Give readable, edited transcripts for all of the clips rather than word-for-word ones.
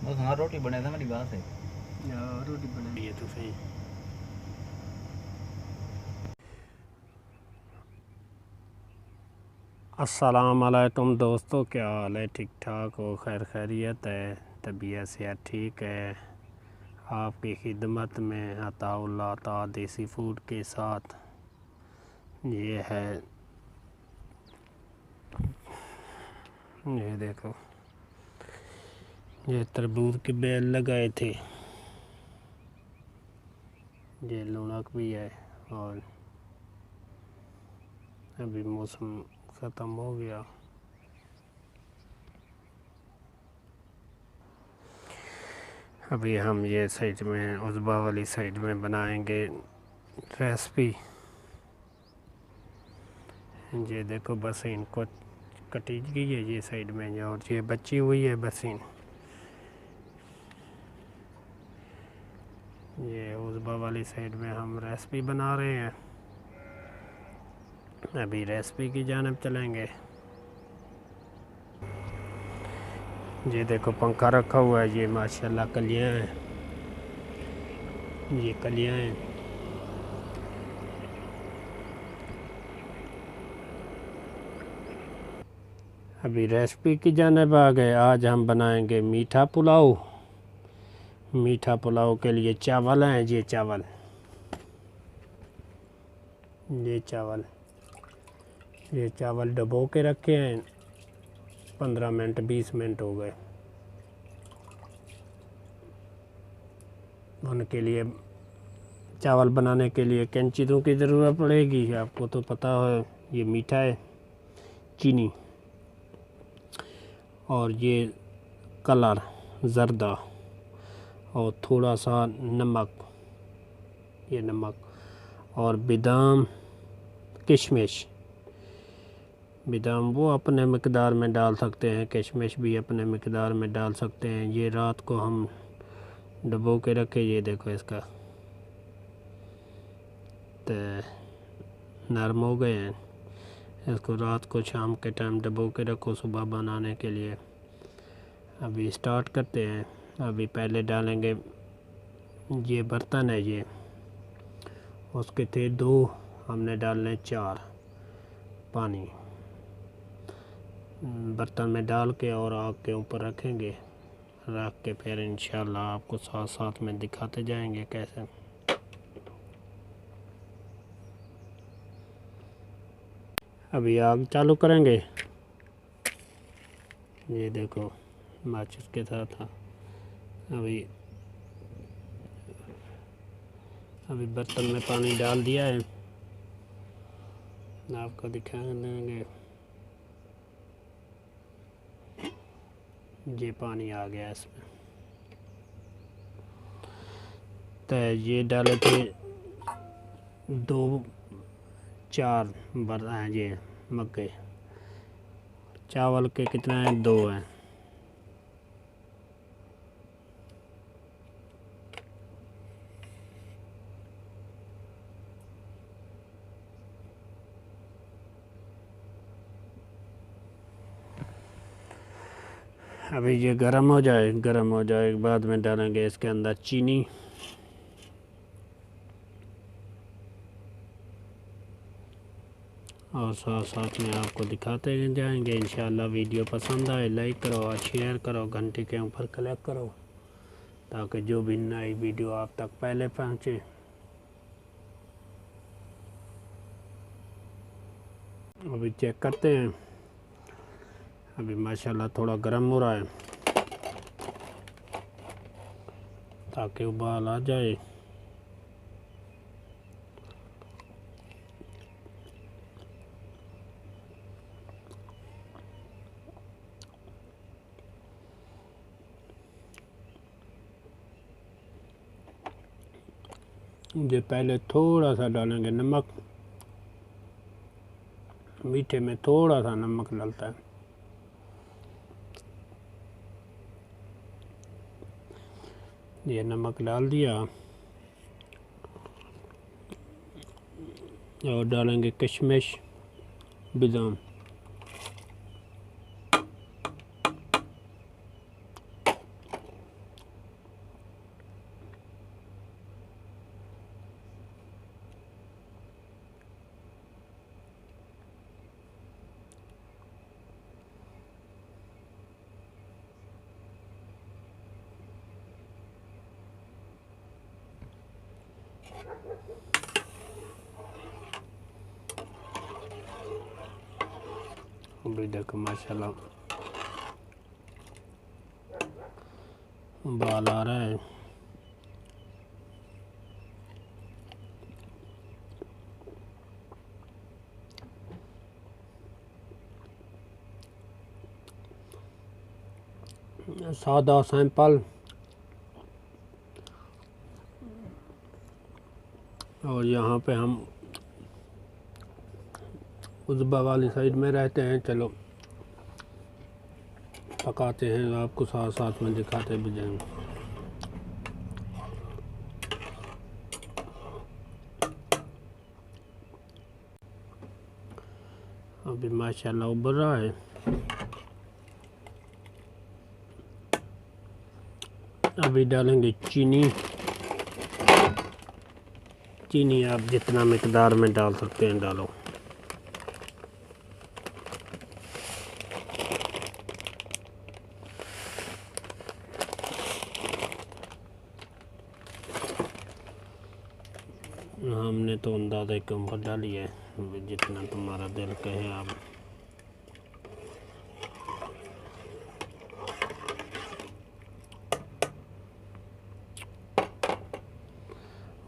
बस हाँ रोटी बने था मेरी बात है। रोटी बना है तो सही। अस्सलाम वालेकुम दोस्तों, क्या हाल है? ठीक ठाक हो? खैर खैरियत है? तबीयत सेहत ठीक है? आपकी खिदमत में अताउल्लाह ता देसी फूड के साथ ये है, ये देखो, ये तरबूज के बेल लगाए थे, ये लुणक भी है। और अभी मौसम ख़त्म हो गया। अभी हम ये साइड में, उज़बा वाली साइड में बनाएंगे रेसिपी। ये देखो बसीन को कटी गई है ये साइड में, और ये बची हुई है बसीन। ये उज़बा वाली साइड में हम रेसिपी बना रहे हैं। अभी रेसिपी की जानब चलेंगे। ये देखो पंखा रखा हुआ है, ये माशाल्लाह कलियाँ हैं, ये कलियाँ हैं। अभी रेसिपी की जानब आ गए। आज हम बनाएंगे मीठा पुलाव। मीठा पुलाव के लिए चावल हैं, ये चावल, ये चावल, ये चावल डबो के रखे हैं। 15 मिनट 20 मिनट हो गए। उनके लिए, चावल बनाने के लिए कैंचियों की ज़रूरत पड़ेगी। आपको तो पता है ये मीठा है, चीनी, और ये कलर ज़र्दा, और थोड़ा सा नमक, ये नमक, और बादाम, किशमिश। बादाम वो अपने मिक़दार में डाल सकते हैं, किशमिश भी अपने मिक़दार में डाल सकते हैं। ये रात को हम डबो के रखे। ये देखो इसका तो नरम हो गए हैं। इसको रात को शाम के टाइम डबो के रखो सुबह बनाने के लिए। अभी स्टार्ट करते हैं। अभी पहले डालेंगे, ये बर्तन है, ये उसके थे 2, हमने डालने 4 पानी बर्तन में डाल के, और आग के ऊपर रखेंगे। रख के फिर इंशाल्लाह आपको साथ साथ में दिखाते जाएंगे कैसे। अभी आग चालू करेंगे। ये देखो माचिस के साथ था। अभी बर्तन में पानी डाल दिया है, आपको दिखा देंगे। ये पानी आ गया इसमें। तो ये डाले थे 2-4 बर्तन, ये मक्के। चावल के कितना है? 2 हैं। अभी ये गर्म हो जाए, गर्म हो जाए के बाद में डालेंगे इसके अंदर चीनी, और साथ साथ में आपको दिखाते जाएंगे। इंशाल्लाह वीडियो पसंद आए लाइक करो और शेयर करो, घंटे के ऊपर क्लिक करो, ताकि जो भी नई वीडियो आप तक पहले पहुँचे। अभी चेक करते हैं। अभी माशाल्लाह थोड़ा गर्म हो रहा है, ताकि उबाल आ जाए। ये पहले थोड़ा सा डालेंगे नमक, मीठे में थोड़ा सा नमक डलता है। ये नमक डाल दिया, और डालेंगे किशमिश, बादाम, अभी देखो माशाल्लाह बाल आ रहा है। सादा सैंपल और यहाँ पे हम उज़बा वाली साइड में रहते हैं। चलो पकाते हैं, आपको साथ साथ में दिखाते भी जाएंगे। अभी माशाल्लाह उबर रहा है। अभी डालेंगे चीनी। चीनी आप जितना मिकदार में डाल सकते हैं डालो। हमने तो अंदाज़े के ऊपर डाली है, जितना तुम्हारा दिल कहे आप।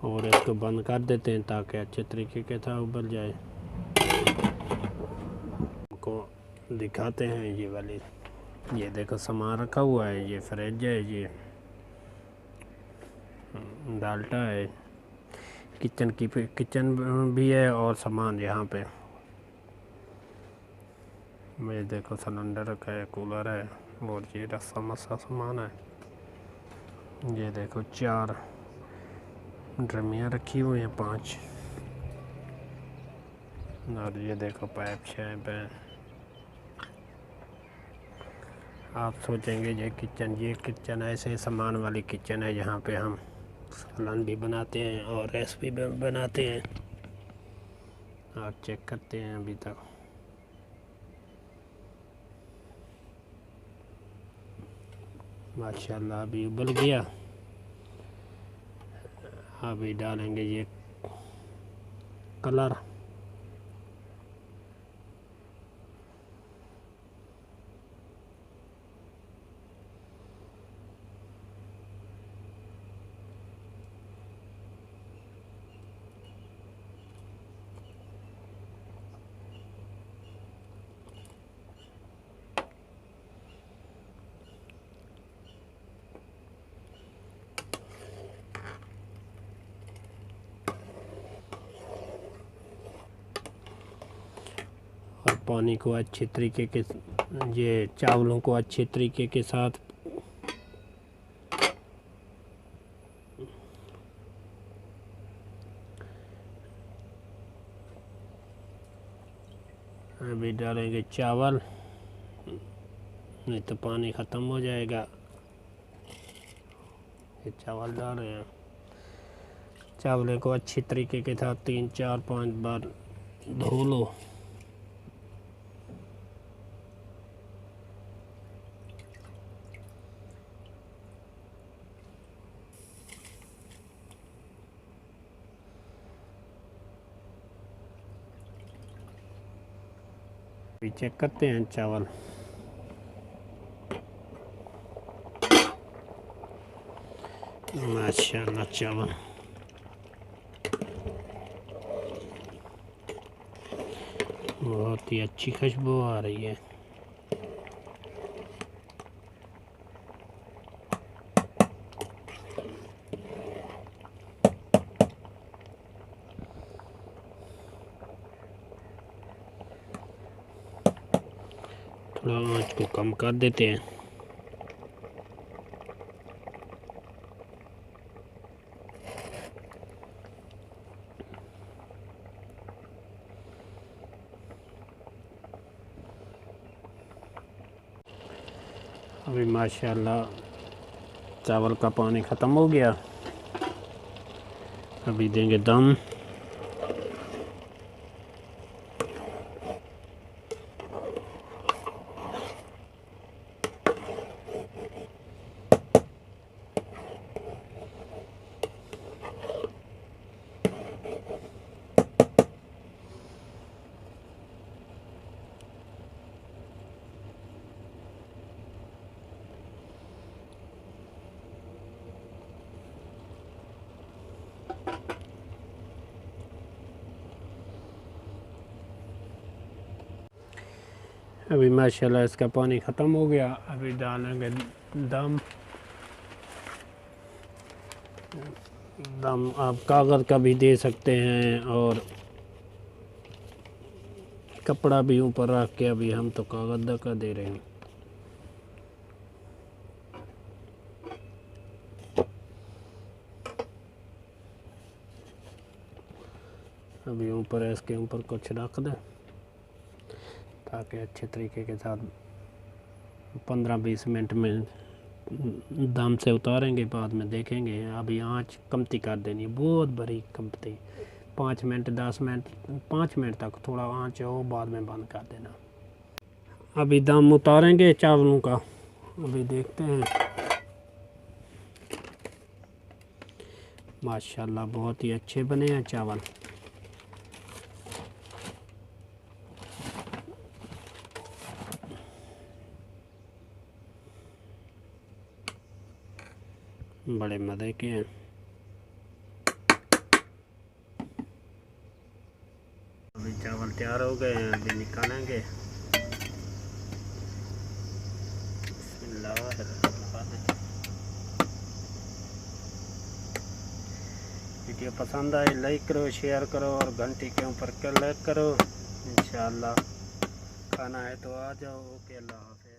और इसको बंद कर देते हैं ताकि अच्छे तरीके के साथ उबल जाए। को दिखाते हैं ये वाली, ये देखो सामान रखा हुआ है। ये फ्रिज है, ये डाल्टा है, किचन भी है और सामान यहाँ पे। मैं देखो सिलेंडर रखा है, कूलर है और ये रस्सा मस्सा सामान है। ये देखो 4 ड्रमियाँ रखी हुई हैं 5। और ये देखो पाइप शैप है। आप सोचेंगे ये किचन ऐसे सामान वाली किचन है जहाँ पे हम सालन भी बनाते हैं और रेसिपी भी बनाते हैं। आप चेक करते हैं अभी तक। माशाल्लाह अभी उबल गया। अभी डालेंगे ये कलर। और पानी को अच्छे तरीके के, ये चावलों को अच्छे तरीके के साथ अभी डालेंगे चावल, नहीं तो पानी ख़त्म हो जाएगा। ये चावल डाल रहे हैं। चावलों को अच्छी तरीके के साथ 3 4 5 बार धो लो। चेक करते हैं चावल। माशाल्लाह चावल बहुत ही अच्छी खुशबू आ रही है। थोड़ा आँच को कम कर देते हैं। अभी माशाल्लाह चावल का पानी ख़त्म हो गया। अभी देंगे दम। अभी माशाल्लाह इसका पानी ख़त्म हो गया। अभी डालेंगे दम। दम आप कागज़ का भी दे सकते हैं और कपड़ा भी ऊपर रख के, अभी हम तो कागज़ का दे रहे हैं। अभी ऊपर इसके ऊपर कुछ रख दें ताकि अच्छे तरीके के साथ 15-20 मिनट में दम से उतारेंगे, बाद में देखेंगे। अभी आंच कमती कर देनी, बहुत बड़ी कमती, 5 मिनट 10 मिनट 5 मिनट तक थोड़ा आंच हो, बाद में बंद कर देना। अभी दम उतारेंगे चावलों का, अभी देखते हैं। माशाल्लाह बहुत ही अच्छे बने हैं चावल। बड़े मज़े के हैं। अभी चावल तैयार हो गए हैं, अभी निकालेंगे। वीडियो पसंद आए लाइक करो, शेयर करो और घंटी के ऊपर क्लिक करो। इंशाअल्लाह खाना है तो आ जाओ। ओके, अल्लाह हाफ़िज़।